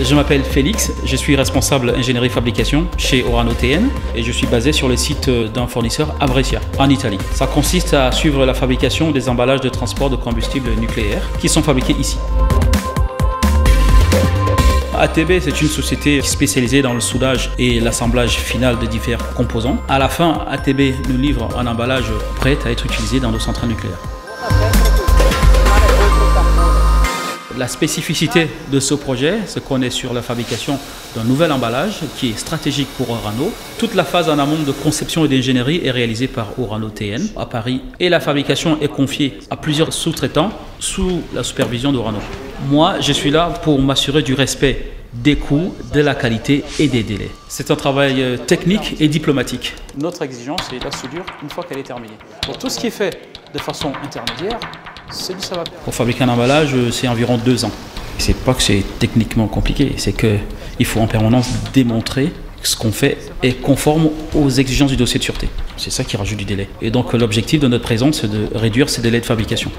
Je m'appelle Félix, je suis responsable ingénierie fabrication chez Orano TN et je suis basé sur le site d'un fournisseur à Brescia, en Italie. Ça consiste à suivre la fabrication des emballages de transport de combustible nucléaire qui sont fabriqués ici. ATB, c'est une société spécialisée dans le soudage et l'assemblage final de divers composants. À la fin, ATB nous livre un emballage prêt à être utilisé dans nos centrales nucléaires. La spécificité de ce projet, c'est qu'on est sur la fabrication d'un nouvel emballage qui est stratégique pour Orano. Toute la phase en amont de conception et d'ingénierie est réalisée par Orano TN à Paris et la fabrication est confiée à plusieurs sous-traitants sous la supervision d'Orano. Moi, je suis là pour m'assurer du respect des coûts, de la qualité et des délais. C'est un travail technique et diplomatique. Notre exigence, c'est la soudure une fois qu'elle est terminée. Pour tout ce qui est fait de façon intermédiaire, c'est du savoir. Pour fabriquer un emballage, c'est environ 2 ans. C'est pas que c'est techniquement compliqué, c'est qu'il faut en permanence démontrer que ce qu'on fait est conforme aux exigences du dossier de sûreté. C'est ça qui rajoute du délai. Et donc l'objectif de notre présence, c'est de réduire ces délais de fabrication.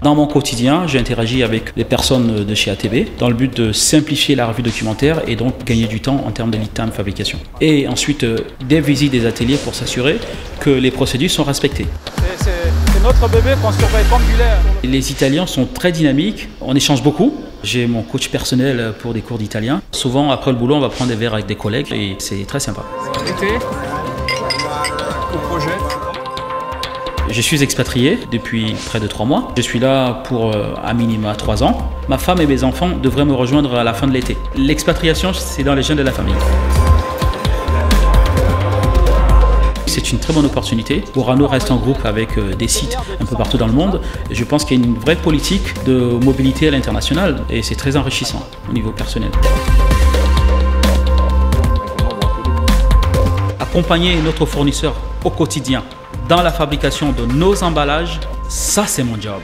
Dans mon quotidien, j'interagis avec les personnes de chez ATB dans le but de simplifier la revue documentaire et donc gagner du temps en termes de lead time fabrication. Et ensuite, des visites des ateliers pour s'assurer que les procédures sont respectées. C'est notre bébé qu'on surveille comme du lait. Les Italiens sont très dynamiques, on échange beaucoup. J'ai mon coach personnel pour des cours d'italien. Souvent, après le boulot, on va prendre des verres avec des collègues et c'est très sympa. Été, au projet. Je suis expatrié depuis près de 3 mois. Je suis là pour à minima 3 ans. Ma femme et mes enfants devraient me rejoindre à la fin de l'été. L'expatriation, c'est dans les gènes de la famille. C'est une très bonne opportunité. Orano reste un groupe avec des sites un peu partout dans le monde. Et je pense qu'il y a une vraie politique de mobilité à l'international et c'est très enrichissant au niveau personnel. Accompagner notre fournisseur au quotidien dans la fabrication de nos emballages, ça c'est mon job.